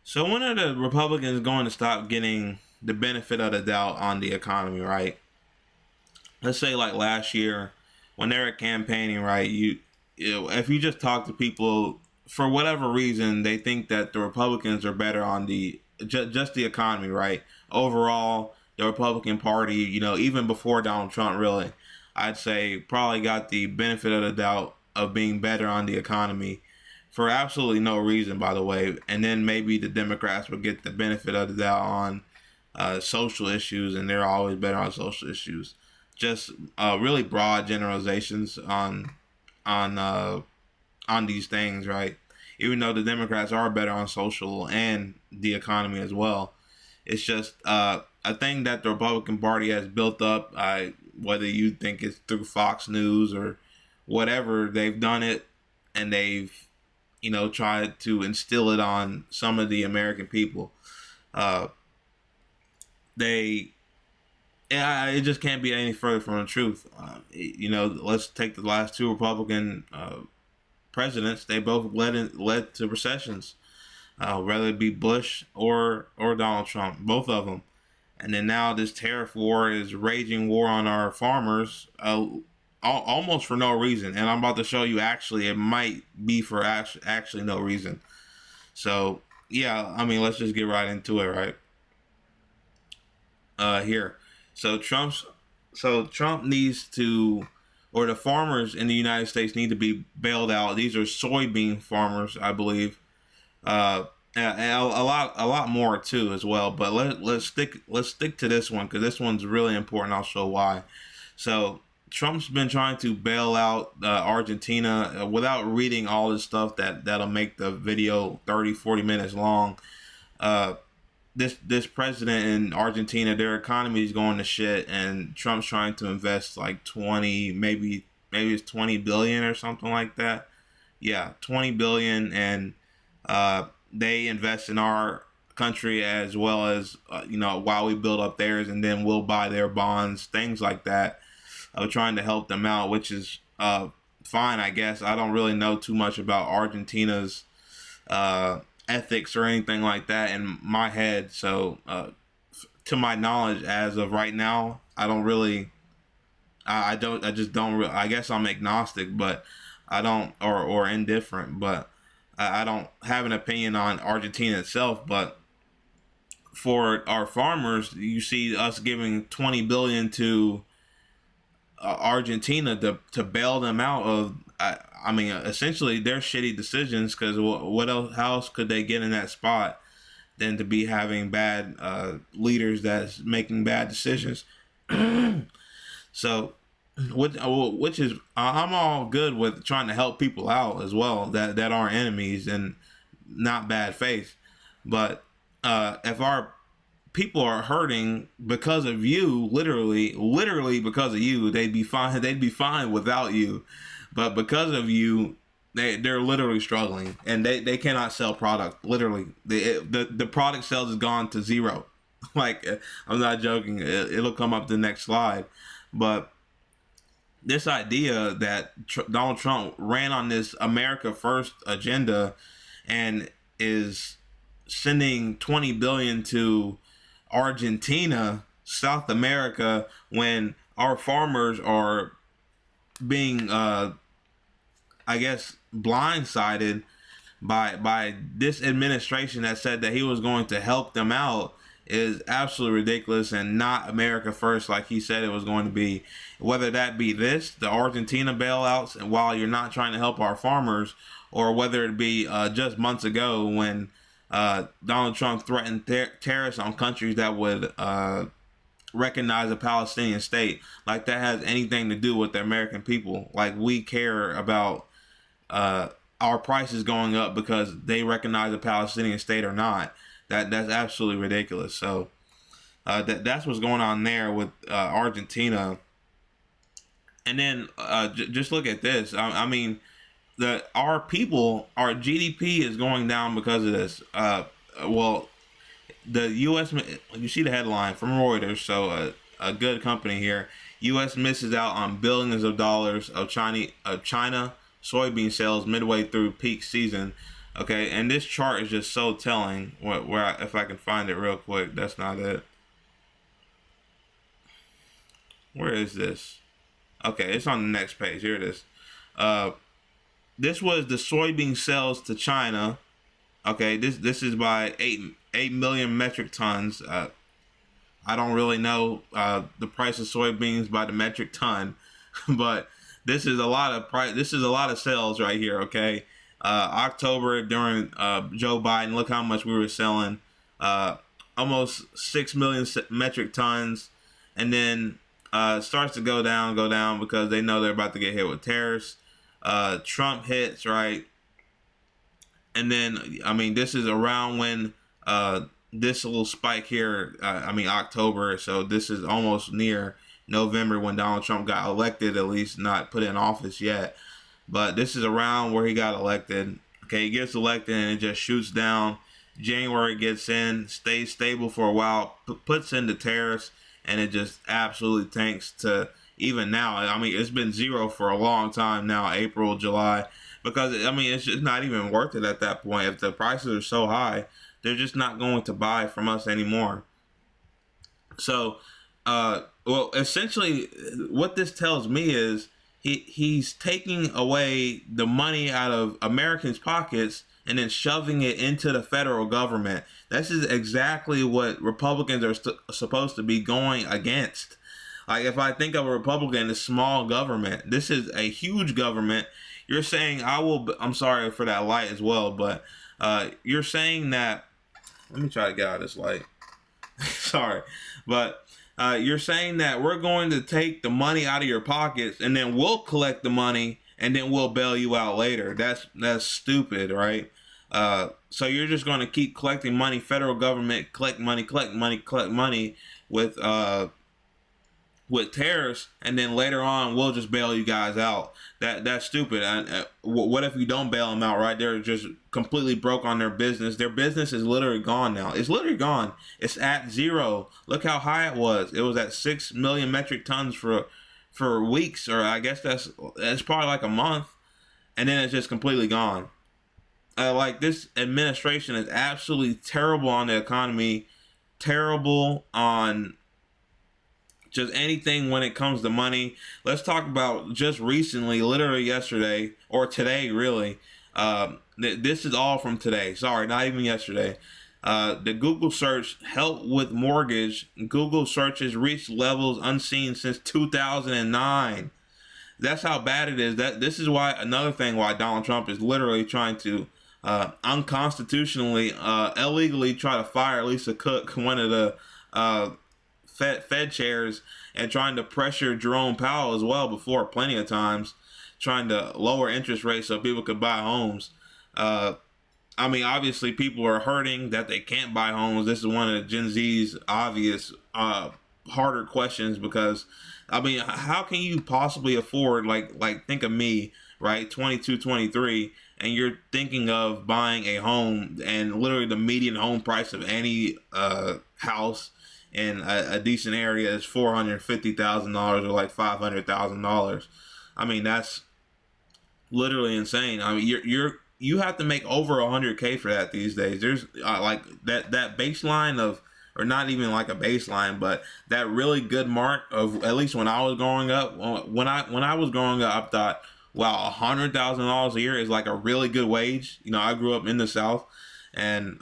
So when are the Republicans going to stop getting the benefit of the doubt on the economy, right? Let's say like last year when they were campaigning, right? If you just talk to people for whatever reason, they think that the Republicans are better on the just the economy, right? Overall, the Republican Party, even before Donald Trump, really, I'd say probably got the benefit of the doubt of being better on the economy for absolutely no reason, by the way. And then maybe the Democrats would get the benefit of the doubt on social issues, and they're always better on social issues. Just really broad generalizations on uh, on these things, right? Even though the Democrats are better on social and the economy as well, it's just a thing that the Republican Party has built up. Whether you think it's through Fox News or whatever, they've done it, and they've tried to instill it on some of the American people. Uh, they Yeah, it just can't be any further from the truth. Let's take the last two Republican presidents. They both led to recessions, whether it be Bush or Donald Trump, both of them. And then now this tariff war is raging war on our farmers, almost for no reason. And I'm about to show you actually it might be for actually no reason. So yeah, I mean, let's just get right into it, right? Here. So Trump needs to, or the farmers in the United States need to be bailed out. These are soybean farmers, I believe. And a lot more too as well. But let's stick to this one because this one's really important. I'll show why. So Trump's been trying to bail out Argentina without reading all this stuff that'll make the video 30, 40 minutes long. Uh, this president in Argentina, their economy is going to shit, and Trump's trying to invest like 20, maybe it's 20 billion or something like that. Yeah, 20 billion, and they invest in our country as well as while we build up theirs, and then we'll buy their bonds, things like that. Trying to help them out, which is fine, I guess. I don't really know too much about Argentina's ethics or anything like that in my head. So, to my knowledge, as of right now, I don't really, I don't, I just don't. I guess I'm agnostic, but I don't, or indifferent, but I don't have an opinion on Argentina itself. But for our farmers, you see us giving 20 billion to Argentina to bail them out of. I mean, essentially their shitty decisions. Because what else? How else could they get in that spot than to be having bad leaders that's making bad decisions? So, which is I'm all good with trying to help people out as well that aren't enemies and not bad faith. But if our people are hurting because of you, literally because of you, they'd be fine without you, but because of you, they're literally struggling, and they cannot sell product. Literally, the product sales has gone to zero. Like, I'm not joking. It'll come up the next slide. But this idea that Donald Trump ran on this America First agenda and is sending 20 billion to Argentina, South America, when our farmers are being, I guess, blindsided by this administration that said that he was going to help them out, is absolutely ridiculous and not America First like he said it was going to be. Whether that be the Argentina bailouts, and while you're not trying to help our farmers, or whether it be just months ago when Donald Trump threatened tariffs on countries that would recognize a Palestinian state. Like, that has anything to do with the American people. Like, we care about our prices going up because they recognize a Palestinian state or not. That's absolutely ridiculous. So that's what's going on there with Argentina. And then just look at this. I mean, our people, our GDP is going down because of this. Well, the U.S. You see the headline from Reuters, so a good company here. U.S. misses out on billions of dollars of China soybean sales midway through peak season. Okay, and this chart is just so telling. If I can find it real quick, that's not it. Where is this? Okay, it's on the next page. Here it is. Uh, this was the soybean sales to China. Okay, this is by 8 million metric tons. I don't really know the price of soybeans by the metric ton, but this is a lot of price. This is a lot of sales right here. Okay, October during Joe Biden, look how much we were selling. Uh, Almost 6 million metric tons, and then it starts to go down because they know they're about to get hit with tariffs. Trump hits, right, and then I mean this is around when this little spike here. I mean October, so this is almost near November when Donald Trump got elected, at least not put in office yet. But this is around where he got elected. Okay, he gets elected and it just shoots down. January gets in, stays stable for a while, puts in the tariffs, and it just absolutely tanks to even now. I mean, it's been zero for a long time now, April, July, because I mean, it's just not even worth it at that point. If the prices are so high, they're just not going to buy from us anymore. So, well, essentially, what this tells me is he's taking away the money out of Americans' pockets and then shoving it into the federal government. This is exactly what Republicans are supposed to be going against. Like, if I think of a Republican as small government, this is a huge government. You're saying I'm sorry for that light as well, but you're saying that. Let me try to get out of this light. Sorry, but you're saying that we're going to take the money out of your pockets and then we'll collect the money and then we'll bail you out later. That's stupid, right? So you're just going to keep collecting money, federal government, collect money with tariffs, and then later on we'll just bail you guys out. That's stupid. What if you don't bail them out? Right, they're just completely broke on their business. Their business is literally gone now. It's literally gone. It's at zero. Look how high it was. It was at 6 million metric tons for weeks, or I guess that's probably like a month, and then it's just completely gone. Like, this administration is absolutely terrible on the economy, terrible on just anything when it comes to money. Let's talk about just recently, literally yesterday or today, really. This is all from today. Sorry, not even yesterday. The Google search help with mortgage. Google searches reached levels unseen since 2009. That's how bad it is. This is why another thing why Donald Trump is literally trying to unconstitutionally, illegally try to fire Lisa Cook, one of the Fed chairs, and trying to pressure Jerome Powell as well before plenty of times, trying to lower interest rates so people could buy homes. I mean, obviously people are hurting that they can't buy homes. This is one of Gen Z's obvious harder questions, because I mean, how can you possibly afford, like think of me, right, 22, 23, and you're thinking of buying a home, and literally the median home price of any house in a decent area is $450,000 or like $500,000. I mean, that's literally insane. I mean, you have to make over 100K for that these days. There's like that baseline of, or not even like a baseline, but that really good mark of, at least when I was growing up. When I was growing up, I thought, wow, $100,000 a year is like a really good wage. You know, I grew up in the South, and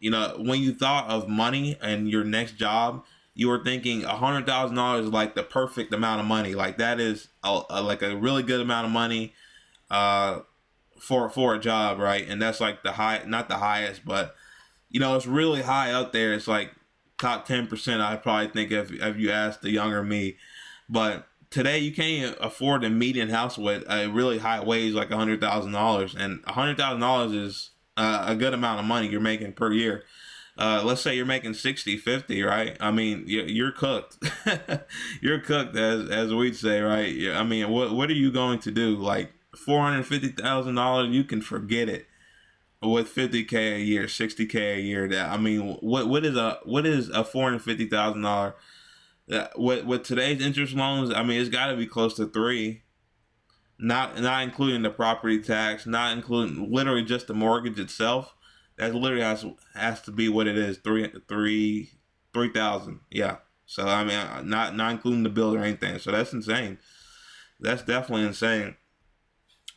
you know, when you thought of money and your next job, you were thinking $100,000 is like the perfect amount of money. Like, that is like a really good amount of money for a job, right? And that's like the high, not the highest, but you know, it's really high up there. It's like top 10%. I probably think if you ask the younger me, but today you can't even afford a median house with a really high wage like $100,000, and $100,000 is a good amount of money you're making per year. Let's say you're making 60, 50, right? I mean, you're cooked. You're cooked, as we'd say, right? I mean, what are you going to do? Like, $450,000, you can forget it. With 50K a year, 60K a year, that, I mean, what is a $450,000? With today's interest loans, I mean, it's got to be close to 3. not including the property tax, not including literally just the mortgage itself. That literally has to be what it is, 3,000. Yeah. So I mean, not including the bill or anything. So that's insane. That's definitely insane.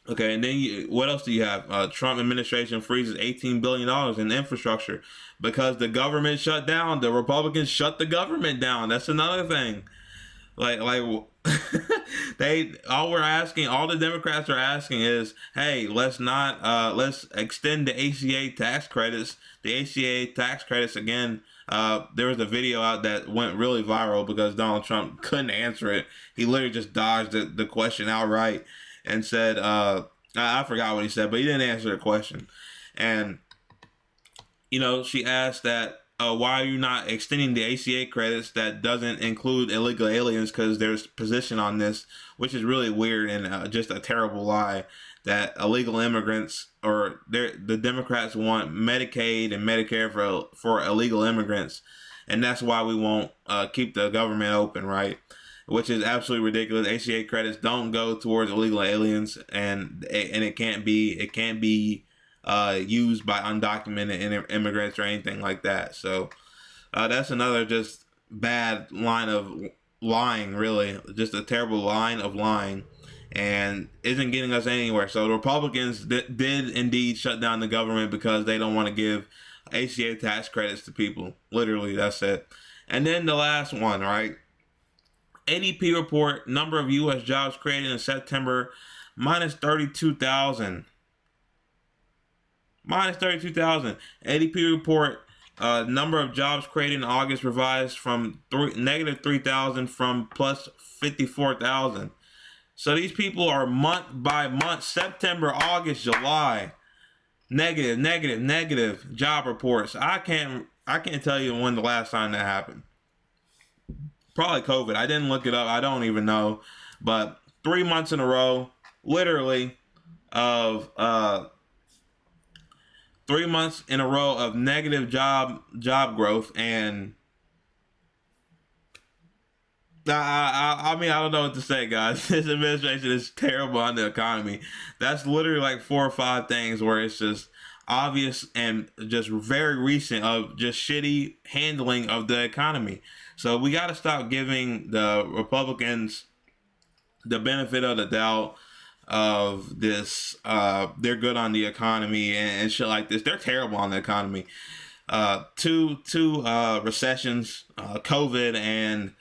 Okay, and then what else do you have? Trump administration freezes $18 billion in infrastructure because the government shut down. The Republicans shut the government down. That's another thing. Like all the Democrats are asking is, hey, let's extend the ACA tax credits. The ACA tax credits again. There was a video out that went really viral because Donald Trump couldn't answer it. He literally just dodged the question outright and said, I forgot what he said, but he didn't answer the question. And she asked that, why are you not extending the ACA credits that doesn't include illegal aliens? Because there's position on this, which is really weird and just a terrible lie, that illegal immigrants or the Democrats want Medicaid and Medicare for illegal immigrants, and that's why we won't keep the government open, right? Which is absolutely ridiculous. ACA credits don't go towards illegal aliens, and it can't be used by undocumented immigrants or anything like that. So that's another just bad line of lying, really. Just a terrible line of lying, and isn't getting us anywhere. So the Republicans did indeed shut down the government because they don't want to give ACA tax credits to people. Literally, that's it. And then the last one, right? ADP report, number of U.S. jobs created in September, minus 32,000. Minus 32,000. ADP report, number of jobs created in August revised from negative 3,000 from plus 54,000. So these people are month by month, September, August, July, negative job reports. I can't tell you when the last time that happened. Probably COVID. I didn't look it up. I don't even know. But 3 months in a row, literally, of 3 months in a row of negative job growth, and I mean, I don't know what to say, guys. This administration is terrible on the economy. That's literally like 4 or 5 things where it's just obvious and just very recent of just shitty handling of the economy. So we got to stop giving the Republicans the benefit of the doubt of this. They're good on the economy and shit like this. They're terrible on the economy. Two recessions, COVID and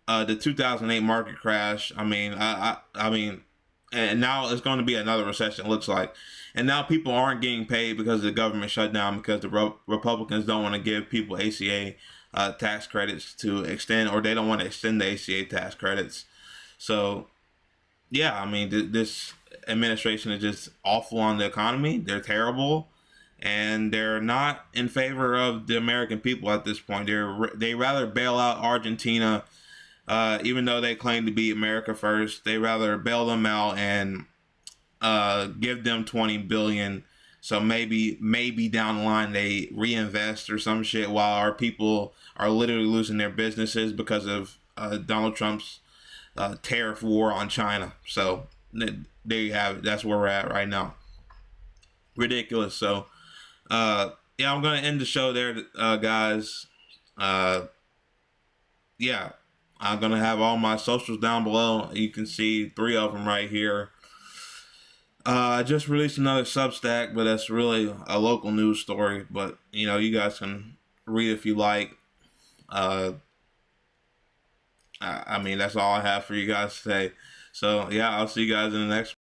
the 2008 market crash. I mean, I mean, and now it's going to be another recession, it looks like. And now people aren't getting paid because the government shut down because the Republicans don't want to give people ACA tax credits to extend, or they don't want to extend the ACA tax credits. So, yeah, I mean, this administration is just awful on the economy. They're terrible, and they're not in favor of the American people at this point. They rather bail out Argentina, even though they claim to be America first. They rather bail them out and give them $20 billion. So maybe down the line they reinvest or some shit, while our people are literally losing their businesses because of Donald Trump's tariff war on China. So there you have it. That's where we're at right now. Ridiculous. So yeah, I'm gonna end the show there, guys. Yeah, I'm gonna have all my socials down below. You can see 3 of them right here. I just released another Substack, but that's really a local news story. But you guys can read if you like. I mean, that's all I have for you guys today. So yeah, I'll see you guys in the next